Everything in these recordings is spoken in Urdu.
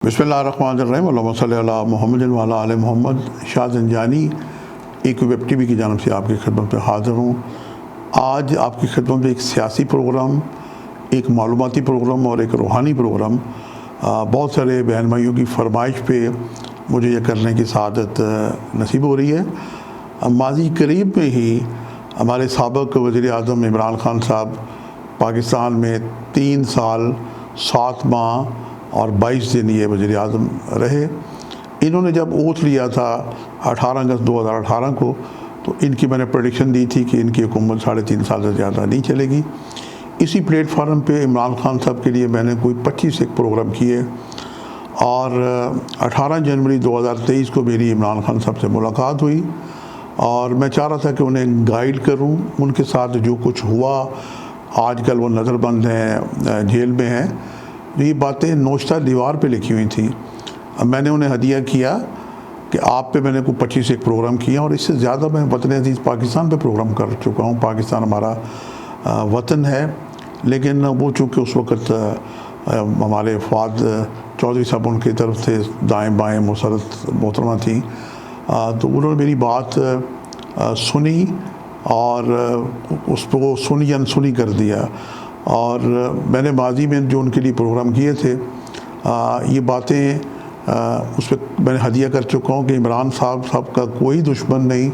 بسم اللہ الرحمن الرحیم اللہم صلی علی محمد وعلی آل محمد۔ شاہ زنجانی ایک ویب ٹی وی کی جانب سے آپ کی خدمت میں حاضر ہوں۔ آج آپ کی خدمت میں ایک سیاسی پروگرام، ایک معلوماتی پروگرام اور ایک روحانی پروگرام بہت سارے بہن بھائیوں کی فرمائش پہ مجھے یہ کرنے کی سعادت نصیب ہو رہی ہے۔ ماضی قریب میں ہی ہمارے سابق وزیر اعظم عمران خان صاحب پاکستان میں 3 سال 7 ماہ اور 22 دن یہ وزیر اعظم رہے۔ انہوں نے جب اوتھ لیا تھا 18 اگست 2018 کو، تو ان کی میں نے پریڈکشن دی تھی کہ ان کی حکومت 3.5 سال سے زیادہ نہیں چلے گی۔ اسی پلیٹ فارم پہ عمران خان صاحب کے لیے میں نے کوئی 25 ایک پروگرام کیے، اور 18 جنوری 2023 کو میری عمران خان صاحب سے ملاقات ہوئی، اور میں چاہ رہا تھا کہ انہیں گائیڈ کروں۔ ان کے ساتھ جو کچھ ہوا، آج کل وہ نظر بند ہیں، جیل میں ہیں، یہ باتیں نوشتہ دیوار پہ لکھی ہوئی تھیں۔ میں نے انہیں ہدیہ کیا کہ آپ پہ میں نے کوئی 25 ایک پروگرام کیا، اور اس سے زیادہ میں وطن عزیز پاکستان پہ پروگرام کر چکا ہوں۔ پاکستان ہمارا وطن ہے، لیکن وہ چونکہ اس وقت ہمارے فواد چودھری صاحب ان کی طرف سے دائیں بائیں مسرت محترمہ تھیں، تو انہوں نے میری بات سنی اور اس کو سنی انسنی کر دیا۔ اور میں نے ماضی میں جو ان کے لیے پروگرام کیے تھے، یہ باتیں اس پہ میں نے ہدیہ کر چکا ہوں کہ عمران صاحب کا کوئی دشمن نہیں،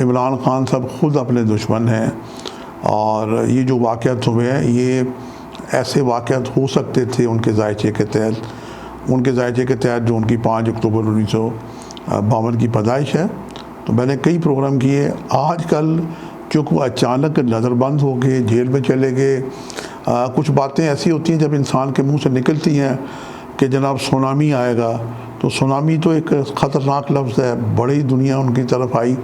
عمران خان صاحب خود اپنے دشمن ہیں۔ اور یہ جو واقعات ہوئے ہیں، یہ ایسے واقعات ہو سکتے تھے ان کے ذائچے کے تحت جو ان کی 5 اکتوبر 1952 کی پیدائش ہے۔ تو میں نے کئی پروگرام کیے۔ آج کل چونکہ اچانک نظر بند ہو گئے، جیل میں چلے گئے، کچھ باتیں ایسی ہوتی ہیں جب انسان کے منہ سے نکلتی ہیں کہ جناب سونامی آئے گا، تو سونامی تو ایک خطرناک لفظ ہے۔ بڑی دنیا ان کی طرف آئی،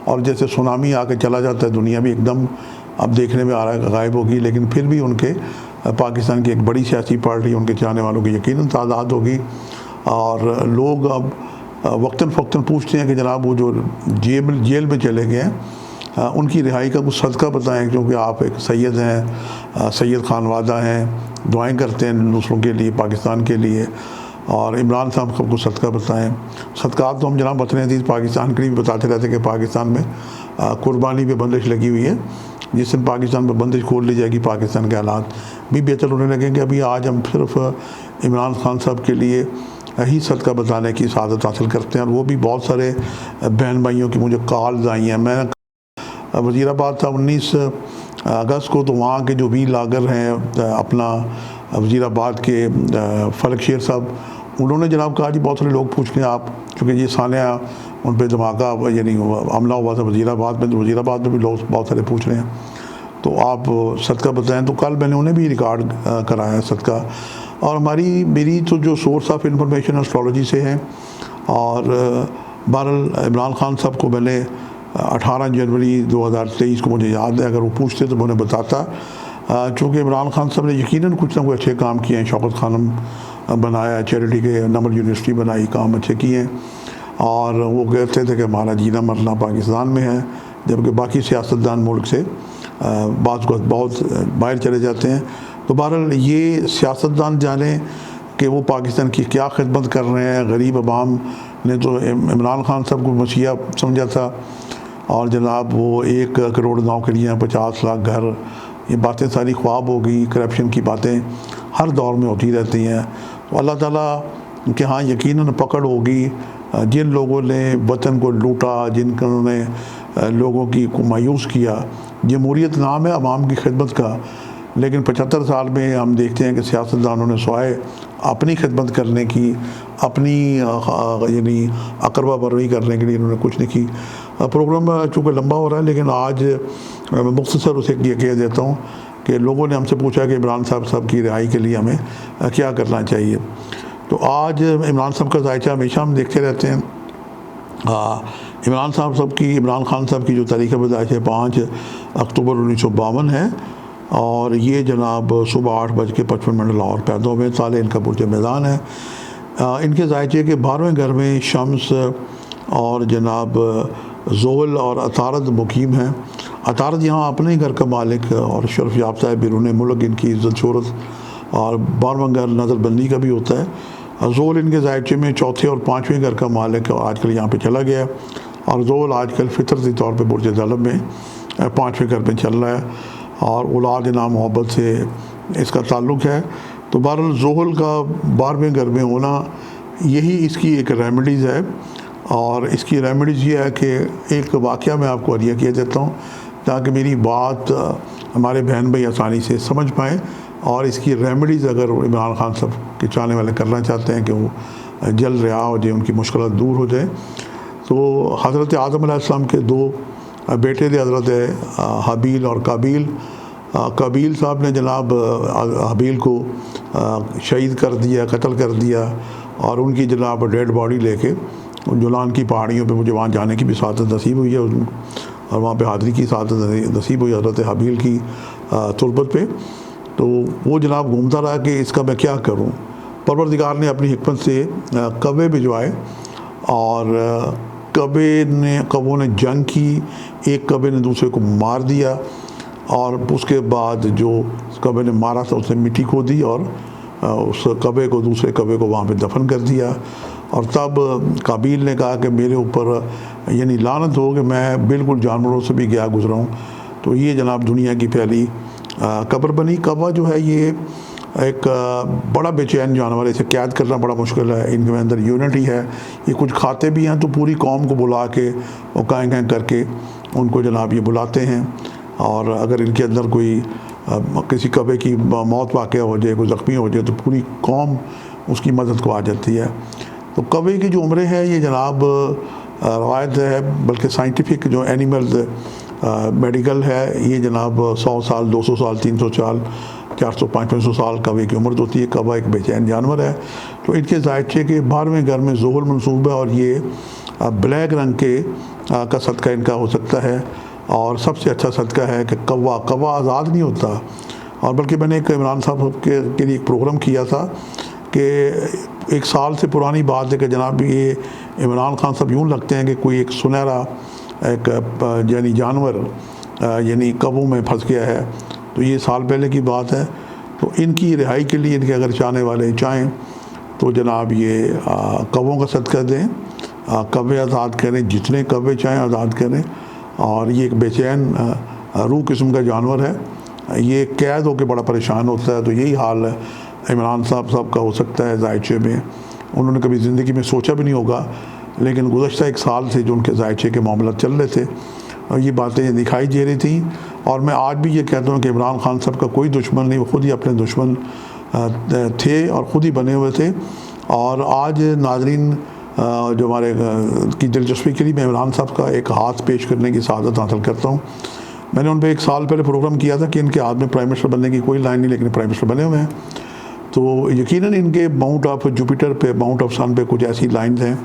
اور جیسے سونامی آ کے چلا جاتا ہے، دنیا بھی ایک دم اب دیکھنے میں آ رہا ہے کہ غائب ہوگی، لیکن پھر بھی ان کے پاکستان کی ایک بڑی سیاسی پارٹی، ان کے چاہنے والوں کی یقیناً تعداد ہوگی۔ اور لوگ اب وقتاً فوقتاً پوچھتے ہیں کہ جناب وہ جو جیل میں چلے گئے ہیں، ان کی رہائی کا کچھ صدقہ بتائیں، کیونکہ آپ ایک سید ہیں، سید خانوادہ ہیں، دعائیں کرتے ہیں دوسروں کے لیے، پاکستان کے لیے، اور عمران صاحب کو کچھ صدقہ بتائیں۔ صدقات تو ہم جناب وطن عزیز پاکستان کے لیے بھی بتاتے رہتے ہیں کہ پاکستان میں قربانی پہ بندش لگی ہوئی ہے۔ جس دن پاکستان پہ بندش کھول لی جائے گی، پاکستان کے حالات بھی بہتر ہونے لگیں گے۔ ابھی آج ہم صرف عمران خان صاحب کے لیے ہی صدقہ بتانے کی سعادت حاصل کرتے ہیں، اور وہ بھی بہت سارے بہن بھائیوں کی مجھے کالز آئی ہیں۔ میں وزیر آباد تھا 19 اگست کو، تو وہاں کے جو ویر لاگر ہیں اپنا وزیر آباد کے فلک شیر صاحب، انہوں نے جناب کہا جی بہت سارے لوگ پوچھ رہے ہیں آپ، چونکہ یہ سانحہ ان پہ دھماکہ یعنی حملہ ہوا تھا وزیر آباد میں، تو وزیر آباد میں بھی لوگ بہت سارے پوچھ رہے ہیں، تو آپ صدقہ بتائیں۔ تو کل میں نے انہیں بھی ریکارڈ کرایا صدقہ۔ اور میری تو جو سورس آف انفارمیشن اسٹرالوجی سے ہے، اور بہرحال عمران خان صاحب کو میں نے 18 جنوری 2023 کو مجھے یاد ہے، اگر وہ پوچھتے تو میں انہیں بتاتا، چونکہ عمران خان صاحب نے یقیناً کچھ نہ کوئی اچھے کام کیے ہیں۔ شوکت خانم بنایا، چیریٹی کے نمبر یونیورسٹی بنائی، کام اچھے کیے ہیں، اور وہ کہتے تھے کہ ہمارا جینا مرنا پاکستان میں ہے، جبکہ باقی سیاستدان ملک سے بعض کو بہت باہر چلے جاتے ہیں۔ تو بہرحال یہ سیاستدان جانیں کہ وہ پاکستان کی کیا خدمت کر رہے ہیں۔ غریب عوام نے تو عمران خان صاحب کو مسیحا سمجھا تھا، اور جناب وہ 1 کروڑ نوکریاں، 50 لاکھ گھر، یہ باتیں ساری خواب ہوگی۔ کرپشن کی باتیں ہر دور میں ہوتی رہتی ہیں۔ تو اللہ تعالیٰ کے ہاں یقیناً پکڑ ہوگی۔ جن لوگوں نے وطن کو لوٹا، جن نے لوگوں کو مایوس کیا، جمہوریت نام ہے عوام کی خدمت کا، لیکن 75 سال میں ہم دیکھتے ہیں کہ سیاستدانوں نے سوائے اپنی خدمت کرنے کی، اپنی یعنی اقربا بروی کرنے کے لیے انہوں نے کچھ نہیں کی۔ پروگرام چونکہ لمبا ہو رہا ہے، لیکن آج میں مختصر اسے یہ کہہ دیتا ہوں کہ لوگوں نے ہم سے پوچھا کہ عمران صاحب کی رہائی کے لیے ہمیں کیا کرنا چاہیے۔ تو آج عمران صاحب کا ذائچہ ہمیشہ ہم دیکھتے رہتے ہیں۔ عمران خان صاحب کی جو تاریخ پیدائش ہے 5 اکتوبر 1952 ہے، اور یہ جناب صبح 8:55 لاہور پیدا ہوئے۔ سال ان کا برج میدان ہے۔ ان کے ذائچے کے 12ویں گھر میں شمس اور جناب زحل اور عطارد مقیم ہیں۔ عطارد یہاں اپنے ہی گھر کا مالک اور شرف یافتہ ہے، بیرون ملک ان کی عزت شہرت، اور 12واں گھر نظر بندی کا بھی ہوتا ہے۔ زول ان کے ذائچے میں چوتھے اور پانچویں گھر کا مالک آج کل یہاں پہ چلا گیا ہے، اور زول آج کل فطرتی طور پہ برج ظلم میں پانچویں گھر پہ چل رہا ہے، اور اولاد نام محبت سے اس کا تعلق ہے۔ تو بہرحال زحل کا 12ویں گھر میں ہونا یہی اس کی ایک ریمیڈیز ہے، اور اس کی ریمیڈیز یہ ہے کہ ایک واقعہ میں آپ کو عطیہ کیا دیتا ہوں تاکہ میری بات ہمارے بہن بھائی آسانی سے سمجھ پائیں، اور اس کی ریمیڈیز اگر عمران خان صاحب کے چاہنے والے کرنا چاہتے ہیں کہ وہ جلد رہا ہو جائے، ان کی مشکلات دور ہو جائیں۔ تو حضرت آدم علیہ السلام کے 2 بیٹے تھے، حضرت حابیل اور قابیل۔ قابیل صاحب نے جناب حابیل کو شہید کر دیا، قتل کر دیا، اور ان کی جناب ڈیڈ باڈی لے کے جولان کی پہاڑیوں پہ، مجھے وہاں جانے کی بھی سعادت نصیب ہوئی ہے، اور وہاں پہ حاضری کی سعادت نصیب ہوئی حضرت حابیل کی تربت پہ۔ تو وہ جناب گھومتا رہا کہ اس کا میں کیا کروں۔ پروردگار نے اپنی حکمت سے کوے بھجوائے، اور کووں نے جنگ کی، ایک کوے نے دوسرے کو مار دیا، اور اس کے بعد جو کوے نے مارا تھا اس نے مٹی کھودی اور اس کوے کو، دوسرے کوے کو وہاں پہ دفن کر دیا۔ اور تب قابیل نے کہا کہ میرے اوپر یعنی لعنت ہو کہ میں بالکل جانوروں سے بھی گیا گزرا ہوں۔ تو یہ جناب دنیا کی پہلی قبر بنی۔ کوہ جو ہے یہ ایک بڑا بے چین جانور ہے، اسے قید کرنا بڑا مشکل ہے، ان کے اندر یونٹی ہے، یہ کچھ کھاتے بھی ہیں تو پوری قوم کو بلا کے وہ کہیں کہیں کر کے ان کو جناب یہ بلاتے ہیں، اور اگر ان کے اندر کوئی کسی کوے کی موت واقع ہو جائے، کوئی زخمی ہو جائے تو پوری قوم اس کی مدد کو آ جاتی ہے۔ تو کوے کی جو عمریں ہے یہ جناب روایت ہے، بلکہ سائنٹیفک جو اینیملز میڈیکل ہے یہ جناب 100 سال، 200 سال، 300 سال، 400، 500 سال کوے کی عمر ہوتی ہے۔ کوہ ایک بے چین جانور ہے۔ تو ان کے ذائچے کے 12ویں گھر میں زحل منصوب ہے، اور یہ بلیک رنگ کے کا صدقہ ان کا ہو سکتا ہے، اور سب سے اچھا صدقہ ہے کہ کوہ آزاد نہیں ہوتا، اور بلکہ میں نے ایک عمران صاحب کے لیے ایک پروگرام کیا تھا کہ 1 سال سے پرانی بات ہے کہ جناب یہ عمران خان صاحب یوں لگتے ہیں کہ کوئی ایک سنہرا ایک یعنی جانور یعنی کووں میں پھنس گیا ہے۔ تو یہ سال پہلے کی بات ہے۔ تو ان کی رہائی کے لیے ان کے اگر چاہنے والے چاہیں تو جناب یہ کووں کا صدقہ دیں، کوے آزاد کریں، جتنے کوے چاہیں آزاد کریں، اور یہ ایک بے چین روح قسم کا جانور ہے، یہ قید ہو کے بڑا پریشان ہوتا ہے۔ تو یہی حال عمران صاحب کا ہو سکتا ہے ذائچے میں۔ انہوں نے کبھی زندگی میں سوچا بھی نہیں ہوگا، لیکن گزشتہ 1 سال سے جو ان کے ذائچے کے معاملات چل رہے تھے اور یہ باتیں دکھائی دے رہی تھیں۔ اور میں آج بھی یہ کہتا ہوں کہ عمران خان صاحب کا کوئی دشمن نہیں، وہ خود ہی اپنے دشمن تھے اور خود ہی بنے ہوئے تھے۔ اور آج ناظرین جو ہمارے کی دلچسپی کے لیے میں عمران صاحب کا ایک ہاتھ پیش کرنے کی سعادت حاصل کرتا ہوں۔ میں نے ان پہ 1 سال پہلے پروگرام کیا تھا کہ ان کے ہاتھ میں پرائم منسٹر بننے کی کوئی لائن نہیں، لیکن پرائم منسٹر بنے ہوئے ہیں۔ تو یقیناً ان کے ماؤنٹ آف جوپیٹر پہ، ماؤنٹ آف سن پہ کچھ ایسی لائنز ہیں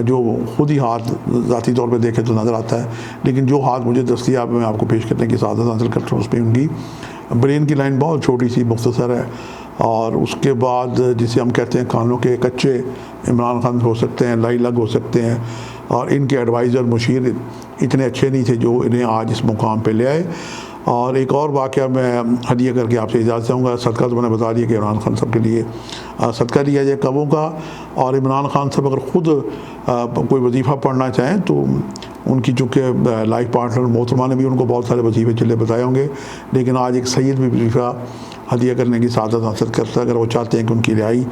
جو خود ہی ہاتھ ذاتی طور پہ دیکھے تو نظر آتا ہے، لیکن جو ہاتھ مجھے دستیاب میں آپ کو پیش کرنے کی سعادت حاصل کرتا ہوں اس پہ ان کی برین کی لائن بہت چھوٹی سی مختصر ہے۔ اور اس کے بعد جسے ہم کہتے ہیں کانوں کے کچے عمران خان ہو سکتے ہیں، لائی لگ ہو سکتے ہیں، اور ان کے ایڈوائزر مشیر اتنے اچھے نہیں تھے جو انہیں آج اس مقام پہ لے آئے۔ اور ایک اور واقعہ میں ہدیہ کر کے آپ سے اجازت چاہوں گا۔ صدقہ تو میں نے بتا دیا کہ عمران خان صاحب کے لیے صدقہ لیا جائے کووں کا، اور عمران خان صاحب اگر خود کوئی وظیفہ پڑھنا چاہیں تو ان کی چونکہ لائف پارٹنر محترمہ نے بھی ان کو بہت سارے وظیفے چلے بتائے ہوں گے، لیکن آج ایک سید بھی وظیفہ ہدیہ کرنے کی سعادت حاصل کرتا ہے۔ اگر وہ چاہتے ہیں کہ ان کی رہائی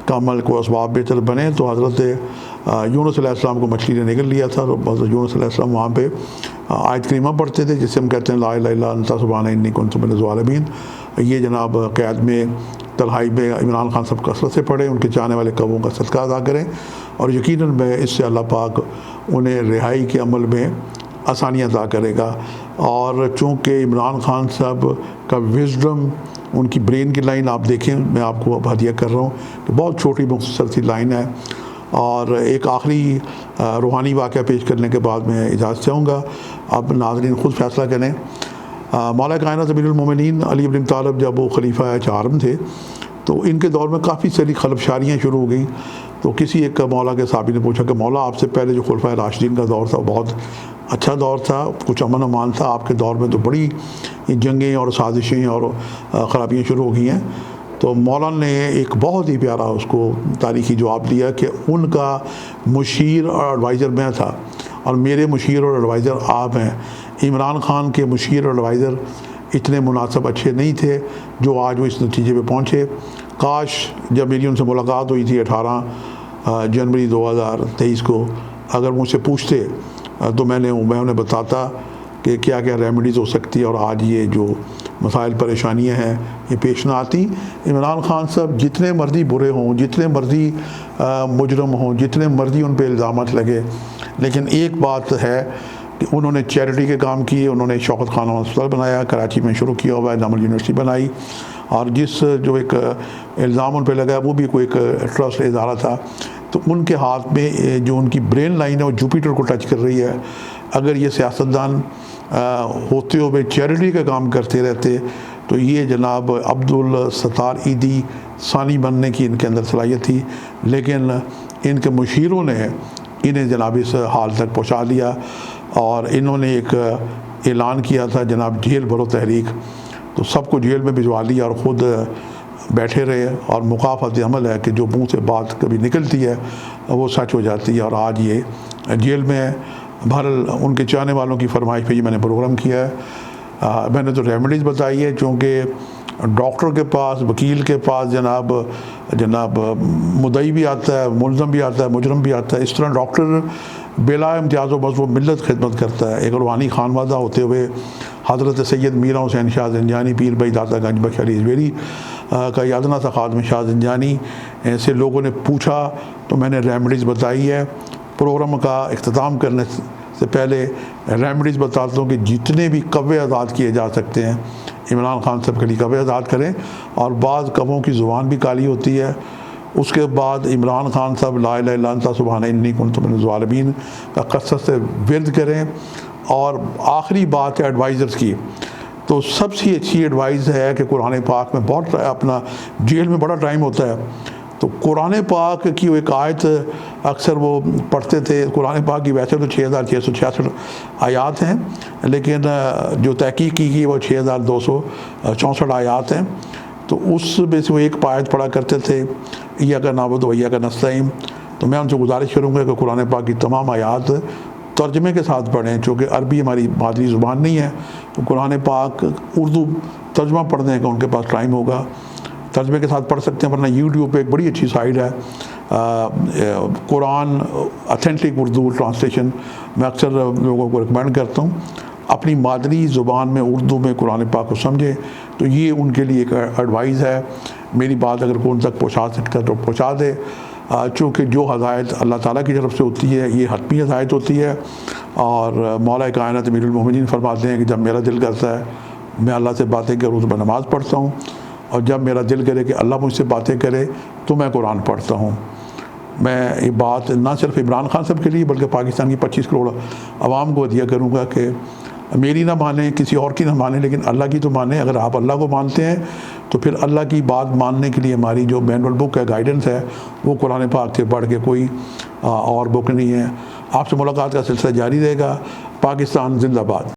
کا عمل کو اسباب بہتر بنے تو حضرت یونس علیہ السلام کو مچھلی نے نگل لیا تھا، اور حضرت یونس علیہ السلام وہاں پہ آیت کریمہ پڑھتے تھے جسے ہم کہتے ہیں لا الہ الا انت سبحانک انی کنت من الظالمین۔ یہ جناب قید میں تنہائی میں عمران خان صاحب کثرت سے پڑھیں، ان کے چاہنے والے کووں کا صدقہ ادا کریں، اور یقیناً میں اس سے اللہ پاک انہیں رہائی کے عمل میں آسانیاں عطا کرے گا۔ اور چونکہ عمران خان صاحب کا وزڈم، ان کی برین کی لائن آپ دیکھیں، میں آپ کو اب ہدیہ کر رہا ہوں کہ بہت چھوٹی مختصر سی لائن ہے۔ اور ایک آخری روحانی واقعہ پیش کرنے کے بعد میں اجازت چاہوں گا، اب ناظرین خود فیصلہ کریں۔ مولا کائنات امیر المومنین علی بن طالب جب وہ خلیفہ چہارم تھے تو ان کے دور میں کافی ساری خلفشاریاں شروع ہو گئیں۔ تو کسی ایک مولا کے صحابی نے پوچھا کہ مولا آپ سے پہلے جو خلفۂ راشدین کا دور تھا وہ بہت اچھا دور تھا، کچھ امن و امان تھا، آپ کے دور میں تو بڑی جنگیں اور سازشیں اور خرابیاں شروع ہو گئی ہیں۔ تو مولانا نے ایک بہت ہی پیارا اس کو تاریخی جواب دیا کہ ان کا مشیر اور ایڈوائزر میں تھا اور میرے مشیر اور ایڈوائزر آپ ہیں. عمران خان کے مشیر اور ایڈوائزر اتنے مناسب اچھے نہیں تھے جو آج وہ اس نتیجے پہ پہنچے. کاش جب میری ان سے ملاقات ہوئی تھی 18 جنوری 2023 کو اگر مجھ سے پوچھتے تو میں انہیں بتاتا کہ کیا کیا ریمیڈیز ہو سکتی ہے اور آج یہ جو مسائل پریشانیاں ہیں یہ پیش نہ آتی. عمران خان صاحب جتنے مرضی برے ہوں، جتنے مرضی مجرم ہوں، جتنے مرضی ان پہ الزامات لگے، لیکن ایک بات ہے کہ انہوں نے چیریٹی کے کام کیے. انہوں نے شوکت خانم ہسپتال بنایا، کراچی میں شروع کیا ہوا ہے، دامل یونیورسٹی بنائی، اور جس جو ایک الزام ان پہ لگا وہ بھی کوئی ایک ٹرسٹ ادارہ تھا. تو ان کے ہاتھ میں جو ان کی برین لائن ہے وہ جوپیٹر کو ٹچ کر رہی ہے. اگر یہ سیاستدان ہوتے ہوئے چیریٹی کا کام کرتے رہتے تو یہ جناب عبدالستار عیدی ثانی بننے کی ان کے اندر صلاحیت تھی، لیکن ان کے مشیروں نے انہیں جناب اس حال تک پہنچا دیا. اور انہوں نے ایک اعلان کیا تھا جناب جیل بھرو تحریک، تو سب کو جیل میں بھجوا دیا اور خود بیٹھے رہے. اور مکافات عمل ہے کہ جو منہ سے بات کبھی نکلتی ہے وہ سچ ہو جاتی ہے. اور آج یہ جیل میں بہرحال ان کے چاہنے والوں کی فرمائش پہ یہ میں نے پروگرام کیا ہے. میں نے تو ریمیڈیز بتائی ہے، چونکہ ڈاکٹر کے پاس، وکیل کے پاس جناب مدعی بھی آتا ہے، ملزم بھی آتا ہے، مجرم بھی آتا ہے. اس طرح ڈاکٹر بلا امتیاز و بس وہ ملت خدمت کرتا ہے. ایک روحانی خانوادہ ہوتے ہوئے حضرت سید میرا حسین شاہ زنجانی، پیر بھائی داتا گنج بخش علی ازویری کا یادنا تھا خادم شاہ زنجانی سے لوگوں نے پوچھا تو میں نے ریمیڈیز بتائی ہے. پروگرام کا اختتام کرنے سے پہلے ریمیڈیز بتاتا ہوں کہ جتنے بھی کوے آزاد کیے جا سکتے ہیں عمران خان صاحب کے لیے کوے آزاد کریں. اور بعض کووں کی زبان بھی کالی ہوتی ہے. اس کے بعد عمران خان صاحب لا الہ الا انت سبحان انی کنت من الظالمین کا کثرت سے ورد کریں. اور آخری بات ہے ایڈوائزرز کی، تو سب سے اچھی ایڈوائز ہے کہ قرآن پاک میں بہت اپنا جیل میں بڑا ٹائم ہوتا ہے تو قرآن پاک کی وہ ایک آیت اکثر وہ پڑھتے تھے. قرآن پاک کی ویسے تو 6666 آیات ہیں، لیکن جو تحقیق کی گئی وہ 6264 آیات ہیں. تو اس میں سے وہ ایک آیت پڑھا کرتے تھے، ایاک نعبد و ایاک نستعین. تو میں ان سے گزارش کروں گا کہ قرآن پاک کی تمام آیات ترجمے کے ساتھ پڑھیں، چونکہ عربی ہماری مادری زبان نہیں ہے. تو قرآن پاک اردو ترجمہ پڑھنے کا ان کے پاس ٹائم ہوگا، ترجمے کے ساتھ پڑھ سکتے ہیں. ورنہ یوٹیوب پہ ایک بڑی اچھی سائٹ ہے قرآن اتھینٹک اردو ٹرانسلیشن. میں اکثر لوگوں کو ریکمینڈ کرتا ہوں اپنی مادری زبان میں اردو میں قرآن پاک کو سمجھیں. تو یہ ان کے لیے ایک ایڈوائز ہے. میری بات اگر کوئی ان تک پہنچا سکتا ہے تو پہنچا دے، چونکہ جو ہدایت اللہ تعالیٰ کی طرف سے ہوتی ہے یہ حتمی ہدایت ہوتی ہے. اور مولا کائنات امیر المومنین فرماتے ہیں کہ جب میرا دل کرتا ہے میں اللہ سے باتیں کروں تو میں نماز پڑھتا ہوں، اور جب میرا دل کرے کہ اللہ مجھ سے باتیں کرے تو میں قرآن پڑھتا ہوں. میں یہ بات نہ صرف عمران خان صاحب کے لیے بلکہ پاکستان کی 25 کروڑ عوام کو ہدیہ کروں گا کہ میری نہ مانیں، کسی اور کی نہ مانیں، لیکن اللہ کی تو مانیں. اگر آپ اللہ کو مانتے ہیں تو پھر اللہ کی بات ماننے کے لیے ہماری جو مینول بک ہے، گائیڈنس ہے، وہ قرآن پاک سے پڑھ کے کوئی اور بک نہیں ہے. آپ سے ملاقات کا سلسلہ جاری رہے گا. پاکستان زندہ باد.